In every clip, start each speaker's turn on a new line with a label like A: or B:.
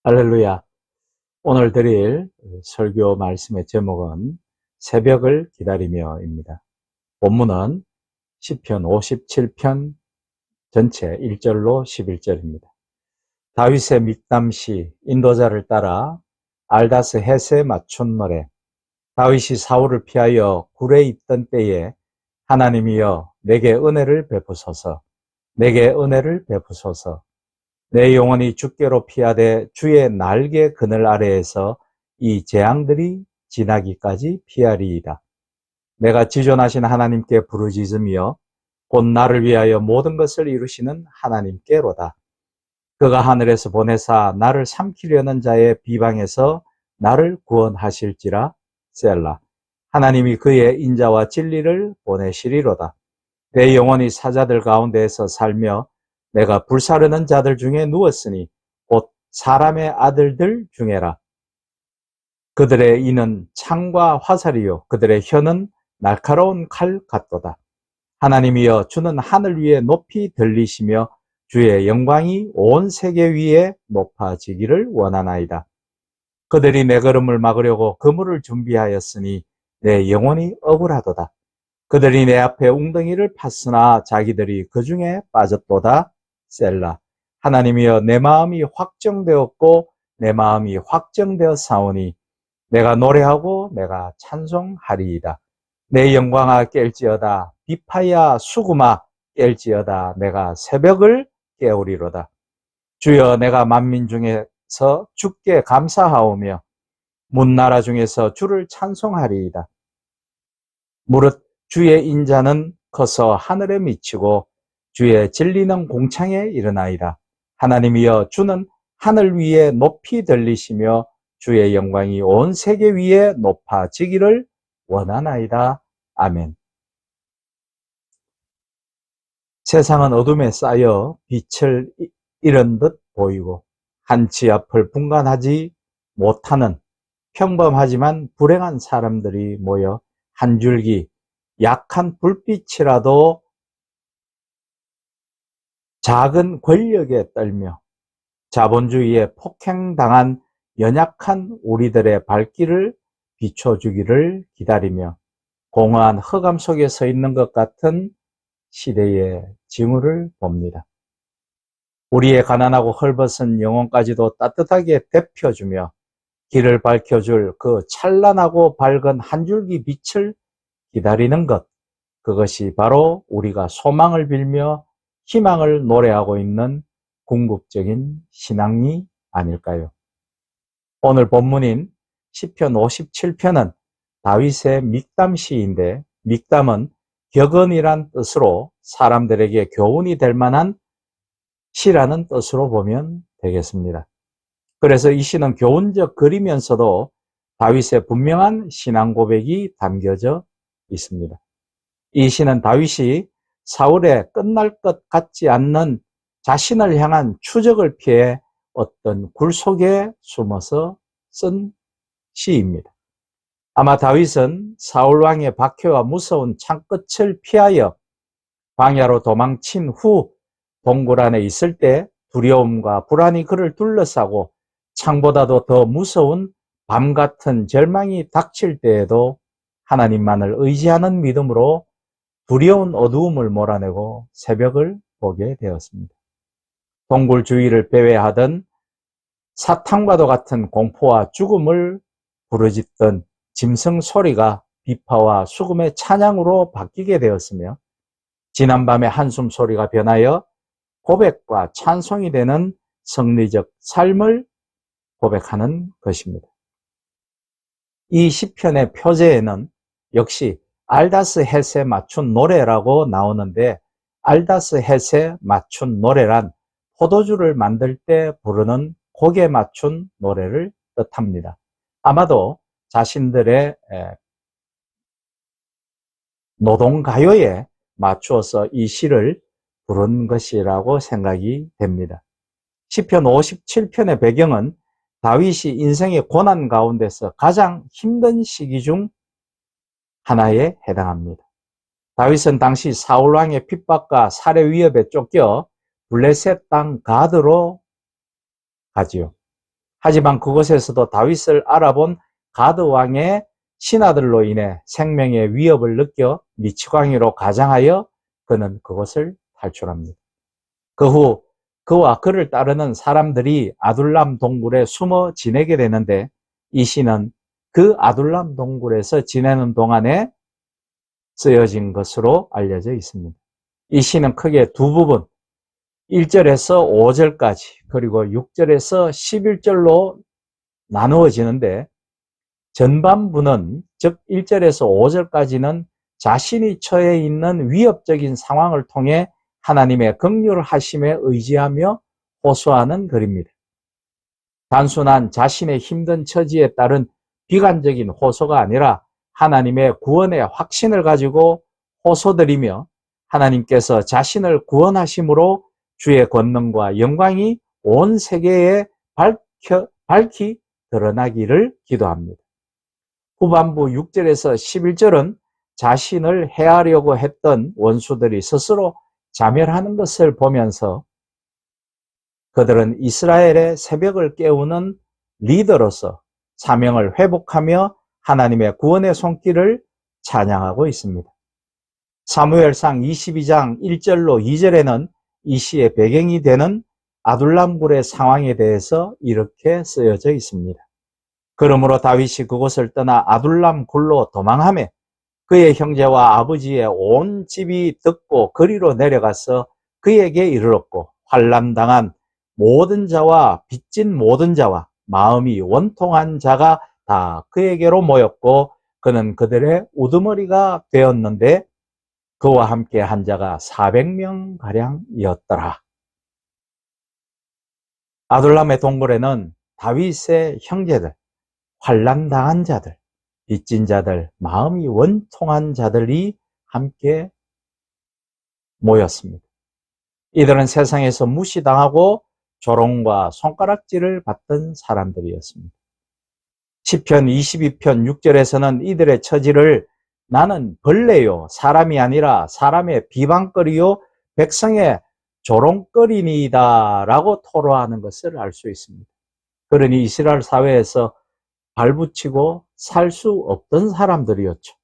A: 할렐루야. 오늘 드릴 설교 말씀의 제목은 새벽을 기다리며입니다. 본문은 시편 57편 전체 1절로 11절입니다. 다윗의 믹담시 인도자를 따라 알다스 헷에 맞춘 노래. 다윗이 사울을 피하여 굴에 있던 때에 하나님이여 내게 은혜를 베푸소서. 내게 은혜를 베푸소서. 내 영혼이 주께로 피하되 주의 날개 그늘 아래에서 이 재앙들이 지나기까지 피하리이다. 내가 지존하신 하나님께 부르짖으며 곧 나를 위하여 모든 것을 이루시는 하나님께로다. 그가 하늘에서 보내사 나를 삼키려는 자의 비방에서 나를 구원하실지라. 셀라. 하나님이 그의 인자와 진리를 보내시리로다. 내 영혼이 사자들 가운데에서 살며 내가 불사르는 자들 중에 누웠으니 곧 사람의 아들들 중에라. 그들의 이는 창과 화살이요 그들의 혀는 날카로운 칼 같도다. 하나님이여 주는 하늘 위에 높이 들리시며 주의 영광이 온 세계 위에 높아지기를 원하나이다. 그들이 내 걸음을 막으려고 그물을 준비하였으니 내 영혼이 억울하도다. 그들이 내 앞에 웅덩이를 팠으나 자기들이 그 중에 빠졌도다. 셀라. 하나님이여 내 마음이 확정되었고 내 마음이 확정되었사오니 내가 노래하고 내가 찬송하리이다. 내 영광아 깰지어다. 비파야 수구마 깰지어다. 내가 새벽을 깨우리로다. 주여 내가 만민 중에서 주께 감사하오며 문나라 중에서 주를 찬송하리이다. 무릇 주의 인자는 커서 하늘에 미치고 주의 진리는 공창에 이르나이다. 하나님이여 주는 하늘 위에 높이 들리시며 주의 영광이 온 세계 위에 높아지기를 원하나이다. 아멘. 세상은 어둠에 쌓여 빛을 잃은 듯 보이고 한치 앞을 분간하지 못하는 평범하지만 불행한 사람들이 모여 한 줄기 약한 불빛이라도 작은 권력에 떨며 자본주의에 폭행당한 연약한 우리들의 발길을 비춰주기를 기다리며 공허한 흑암 속에 서 있는 것 같은 시대의 징후를 봅니다. 우리의 가난하고 헐벗은 영혼까지도 따뜻하게 데펴주며 길을 밝혀줄 그 찬란하고 밝은 한 줄기 빛을 기다리는 것, 그것이 바로 우리가 소망을 빌며 희망을 노래하고 있는 궁극적인 신앙이 아닐까요? 오늘 본문인 시편 57편은 다윗의 믹담시인데 믹담은 격언이란 뜻으로 사람들에게 교훈이 될 만한 시라는 뜻으로 보면 되겠습니다. 그래서 이 시는 교훈적 글이면서도 다윗의 분명한 신앙 고백이 담겨져 있습니다. 이 시는 다윗이 사울의 끝날 것 같지 않는 자신을 향한 추적을 피해 어떤 굴 속에 숨어서 쓴 시입니다. 아마 다윗은 사울 왕의 박해와 무서운 창끝을 피하여 광야로 도망친 후 동굴 안에 있을 때 두려움과 불안이 그를 둘러싸고 창보다도 더 무서운 밤 같은 절망이 닥칠 때에도 하나님만을 의지하는 믿음으로 두려운 어두움을 몰아내고 새벽을 보게 되었습니다. 동굴 주위를 배회하던 사탕과도 같은 공포와 죽음을 부르짖던 짐승 소리가 비파와 수금의 찬양으로 바뀌게 되었으며 지난밤의 한숨 소리가 변하여 고백과 찬송이 되는 성리적 삶을 고백하는 것입니다. 이 시편의 표제에는 역시 알다스 헷에 맞춘 노래라고 나오는데 알다스 헷에 맞춘 노래란 포도주를 만들 때 부르는 곡에 맞춘 노래를 뜻합니다. 아마도 자신들의 노동가요에 맞추어서 이 시를 부른 것이라고 생각이 됩니다. 시편 57편의 배경은 다윗이 인생의 고난 가운데서 가장 힘든 시기 중 하나에 해당합니다. 다윗은 당시 사울왕의 핍박과 살해 위협에 쫓겨 블레셋 땅 가드로 가지요. 하지만 그곳에서도 다윗을 알아본 가드 왕의 신하들로 인해 생명의 위협을 느껴 미치광이로 가장하여 그는 그곳을 탈출합니다. 그 후 그와 그를 따르는 사람들이 아둘람 동굴에 숨어 지내게 되는데 이 시는 그 아둘람 동굴에서 지내는 동안에 쓰여진 것으로 알려져 있습니다. 이 시는 크게 두 부분, 1절에서 5절까지 그리고 6절에서 11절로 나누어지는데 전반부는 즉 1절에서 5절까지는 자신이 처해 있는 위협적인 상황을 통해 하나님의 긍휼하심에 의지하며 호소하는 글입니다. 단순한 자신의 힘든 처지에 따른 비관적인 호소가 아니라 하나님의 구원의 확신을 가지고 호소드리며 하나님께서 자신을 구원하심으로 주의 권능과 영광이 온 세계에 밝히 드러나기를 기도합니다. 후반부 6절에서 11절은 자신을 해하려고 했던 원수들이 스스로 자멸하는 것을 보면서 그들은 이스라엘의 새벽을 깨우는 리더로서 사명을 회복하며 하나님의 구원의 손길을 찬양하고 있습니다. 사무엘상 22장 1절로 2절에는 이 시의 배경이 되는 아둘람굴의 상황에 대해서 이렇게 쓰여져 있습니다. 그러므로 다윗이 그곳을 떠나 아둘람 굴로 도망하며 그의 형제와 아버지의 온 집이 듣고 그리로 내려가서 그에게 이르렀고 환난당한 모든 자와 빚진 모든 자와 마음이 원통한 자가 다 그에게로 모였고 그는 그들의 우두머리가 되었는데 그와 함께 한 자가 400명가량이었더라. 아둘람의 동굴에는 다윗의 형제들, 환난당한 자들, 빚진 자들, 마음이 원통한 자들이 함께 모였습니다. 이들은 세상에서 무시당하고 조롱과 손가락질을 받던 사람들이었습니다. 시편 22편 6절에서는 이들의 처지를 나는 벌레요 사람이 아니라 사람의 비방거리요 백성의 조롱거리니이다 라고 토로하는 것을 알 수 있습니다. 그러니 이스라엘 사회에서 발붙이고 살 수 없던 사람들이었죠.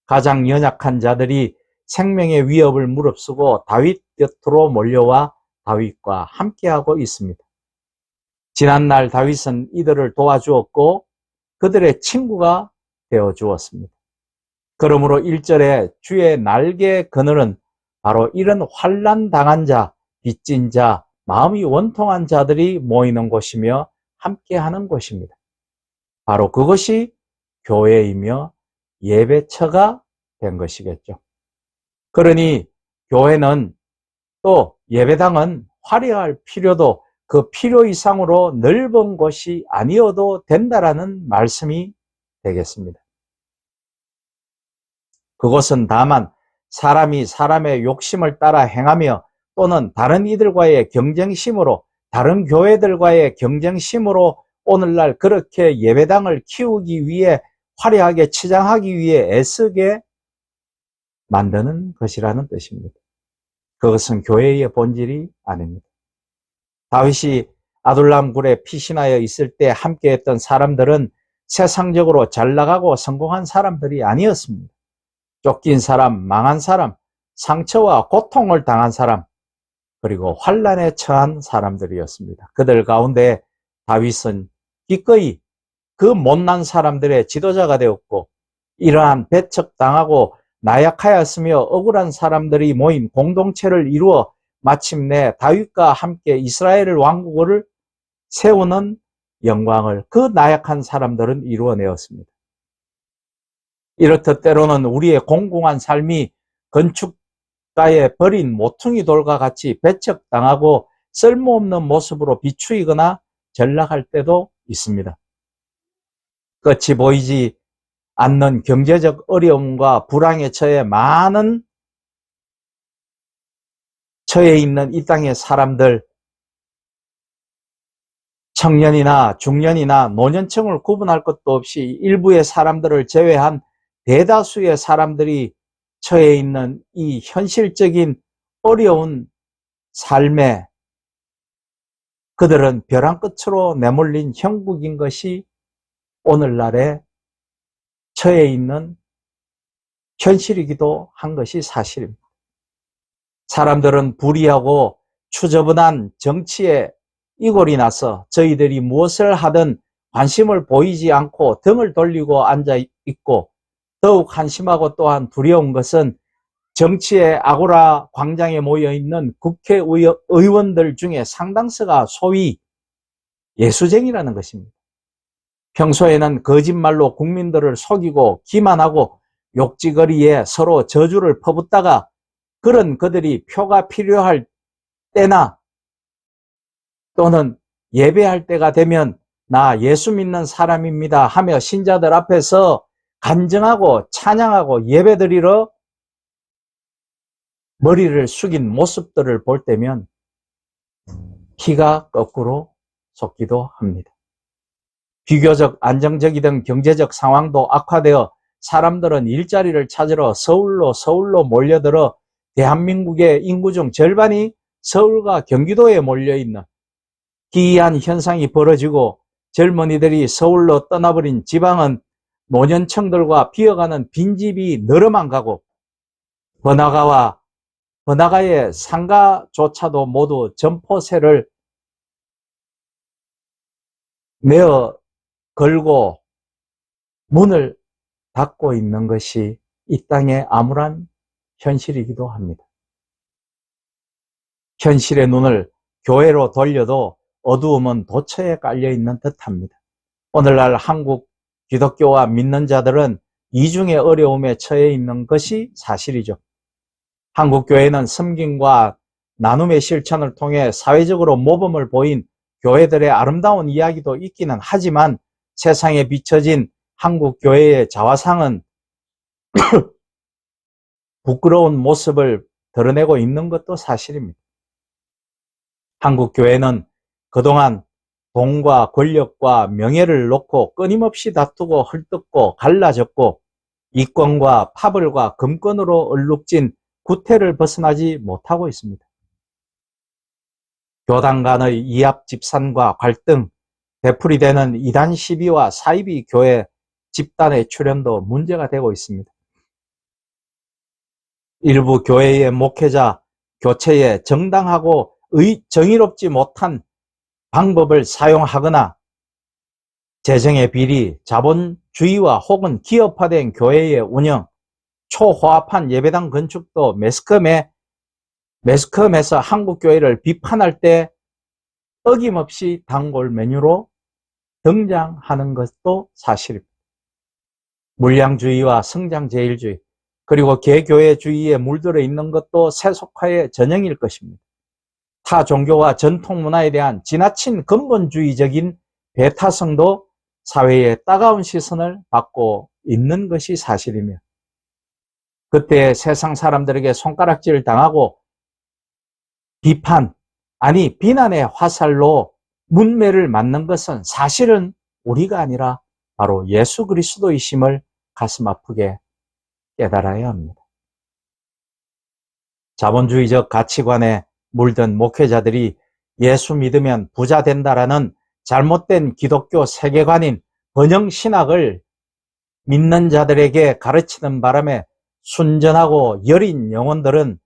A: 가장 연약한 자들이 생명의 위협을 무릅쓰고 다윗 곁으로 몰려와 다윗과 함께하고 있습니다. 지난날 다윗은 이들을 도와주었고 그들의 친구가 되어주었습니다. 그러므로 1절에 주의 날개 그늘은 바로 이런 환난당한 자, 빚진 자, 마음이 원통한 자들이 모이는 곳이며 함께하는 곳입니다. 바로 그것이 교회이며 예배처가 된 것이겠죠. 그러니 교회는 또 예배당은 화려할 필요도 그 필요 이상으로 넓은 곳이 아니어도 된다라는 말씀이 되겠습니다. 그것은 다만 사람이 사람의 욕심을 따라 행하며 또는 다른 이들과의 경쟁심으로 다른 교회들과의 경쟁심으로 오늘날 그렇게 예배당을 키우기 위해 화려하게 치장하기 위해 애쓰게 만드는 것이라는 뜻입니다. 그것은 교회의 본질이 아닙니다. 다윗이 아둘람 굴에 피신하여 있을 때 함께했던 사람들은 세상적으로 잘 나가고 성공한 사람들이 아니었습니다. 쫓긴 사람, 망한 사람, 상처와 고통을 당한 사람, 그리고 환난에 처한 사람들이었습니다. 그들 가운데 다윗은 기꺼이 그 못난 사람들의 지도자가 되었고 이러한 배척당하고 나약하였으며 억울한 사람들이 모인 공동체를 이루어 마침내 다윗과 함께 이스라엘 왕국을 세우는 영광을 그 나약한 사람들은 이루어내었습니다. 이렇듯 때로는 우리의 공공한 삶이 건축가에 버린 모퉁이 돌과 같이 배척당하고 쓸모없는 모습으로 비추이거나 전락할 때도 있습니다. 끝이 보이지 않는 경제적 어려움과 불황에 처해 있는 이 땅의 사람들, 청년이나 중년이나 노년층을 구분할 것도 없이 일부의 사람들을 제외한 대다수의 사람들이 처해 있는 이 현실적인 어려운 삶에 그들은 벼랑 끝으로 내몰린 형국인 것이 오늘날에 처해 있는 현실이기도 한 것이 사실입니다. 사람들은 불의하고 추저분한 정치에 이골이 나서 저희들이 무엇을 하든 관심을 보이지 않고 등을 돌리고 앉아 있고, 더욱 한심하고 또한 두려운 것은 정치의 아고라 광장에 모여있는 국회의원들 중에 상당수가 소위 예수쟁이라는 것입니다. 평소에는 거짓말로 국민들을 속이고 기만하고 욕지거리에 서로 저주를 퍼붓다가 그런 그들이 표가 필요할 때나 또는 예배할 때가 되면 나 예수 믿는 사람입니다 하며 신자들 앞에서 간증하고 찬양하고 예배드리러 머리를 숙인 모습들을 볼 때면 피가 거꾸로 솟기도 합니다. 비교적 안정적이던 경제적 상황도 악화되어 사람들은 일자리를 찾으러 서울로 몰려들어 대한민국의 인구 중 절반이 서울과 경기도에 몰려있는 기이한 현상이 벌어지고, 젊은이들이 서울로 떠나버린 지방은 노년층들과 비어가는 빈집이 늘어만 가고, 번화가의 상가조차도 모두 점포세를 내어 걸고 문을 닫고 있는 것이 이 땅의 암울한 현실이기도 합니다. 현실의 눈을 교회로 돌려도 어두움은 도처에 깔려있는 듯합니다. 오늘날 한국 기독교와 믿는 자들은 이중의 어려움에 처해 있는 것이 사실이죠. 한국 교회는 섬김과 나눔의 실천을 통해 사회적으로 모범을 보인 교회들의 아름다운 이야기도 있기는 하지만, 세상에 비춰진 한국 교회의 자화상은 부끄러운 모습을 드러내고 있는 것도 사실입니다. 한국 교회는 그동안 돈과 권력과 명예를 놓고 끊임없이 다투고 헐뜯고 갈라졌고, 이권과 파벌과 금권으로 얼룩진 구태를 벗어나지 못하고 있습니다. 교단 간의 이합 집산과 갈등, 되풀이되는 이단 시비와 사이비 교회 집단의 출현도 문제가 되고 있습니다. 일부 교회의 목회자, 교체에 정당하고 정의롭지 못한 방법을 사용하거나 재정의 비리, 자본주의와 혹은 기업화된 교회의 운영, 초호합한 예배당 건축도 매스컴에서 한국교회를 비판할 때 어김없이 단골 메뉴로 등장하는 것도 사실입니다. 물량주의와 성장제일주의, 그리고 개교회주의에 물들어 있는 것도 세속화의 전형일 것입니다. 타 종교와 전통 문화에 대한 지나친 근본주의적인 배타성도 사회의 따가운 시선을 받고 있는 것이 사실이며, 그때 세상 사람들에게 손가락질을 당하고 비난의 화살로 문매를 맞는 것은 사실은 우리가 아니라 바로 예수 그리스도이심을 가슴 아프게 깨달아야 합니다. 자본주의적 가치관에 물든 목회자들이 예수 믿으면 부자 된다라는 잘못된 기독교 세계관인 번영신학을 믿는 자들에게 가르치는 바람에 순전하고 여린 영혼들은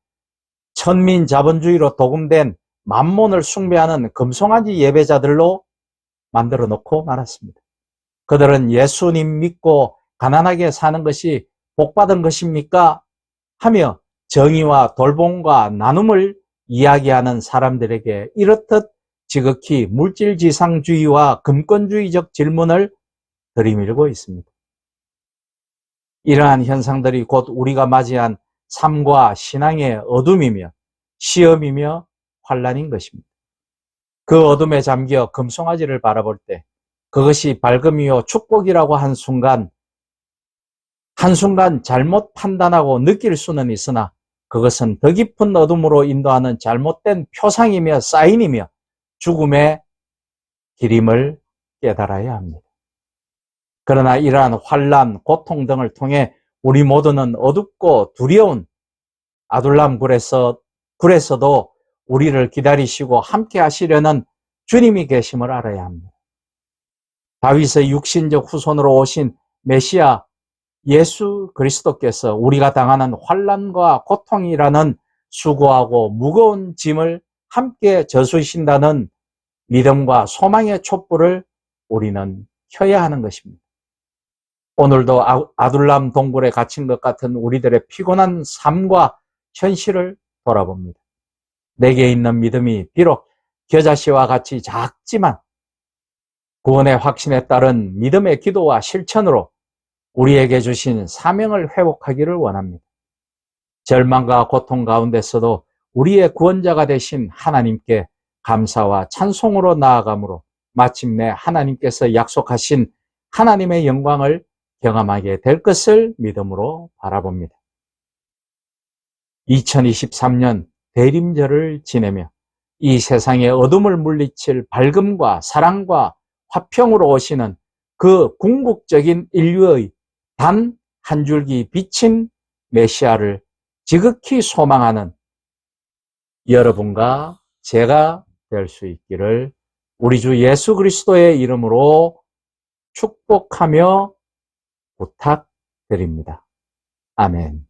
A: 천민 자본주의로 도금된 만몬을 숭배하는 금송아지 예배자들로 만들어 놓고 말았습니다. 그들은 예수님 믿고 가난하게 사는 것이 복받은 것입니까? 하며 정의와 돌봄과 나눔을 이야기하는 사람들에게 이렇듯 지극히 물질지상주의와 금권주의적 질문을 들이밀고 있습니다. 이러한 현상들이 곧 우리가 맞이한 삶과 신앙의 어둠이며 시험이며 환란인 것입니다. 그 어둠에 잠겨 금송아지를 바라볼 때 그것이 밝음이요 축복이라고 한순간 잘못 판단하고 느낄 수는 있으나, 그것은 더 깊은 어둠으로 인도하는 잘못된 표상이며 사인이며 죽음의 길임을 깨달아야 합니다. 그러나 이러한 환란, 고통 등을 통해 우리 모두는 어둡고 두려운 아둘람 굴에서도 우리를 기다리시고 함께 하시려는 주님이 계심을 알아야 합니다. 다윗의 육신적 후손으로 오신 메시아 예수 그리스도께서 우리가 당하는 환난과 고통이라는 수고하고 무거운 짐을 함께 져주신다는 믿음과 소망의 촛불을 우리는 켜야 하는 것입니다. 오늘도 아둘람 동굴에 갇힌 것 같은 우리들의 피곤한 삶과 현실을 돌아봅니다. 내게 있는 믿음이 비록 겨자씨와 같이 작지만 구원의 확신에 따른 믿음의 기도와 실천으로 우리에게 주신 사명을 회복하기를 원합니다. 절망과 고통 가운데서도 우리의 구원자가 되신 하나님께 감사와 찬송으로 나아가므로 마침내 하나님께서 약속하신 하나님의 영광을 경험하게 될 것을 믿음으로 바라봅니다. 2023년 대림절을 지내며 이 세상의 어둠을 물리칠 밝음과 사랑과 화평으로 오시는 그 궁극적인 인류의 단 한 줄기 비친 메시아를 지극히 소망하는 여러분과 제가 될 수 있기를 우리 주 예수 그리스도의 이름으로 축복하며 부탁드립니다. 아멘.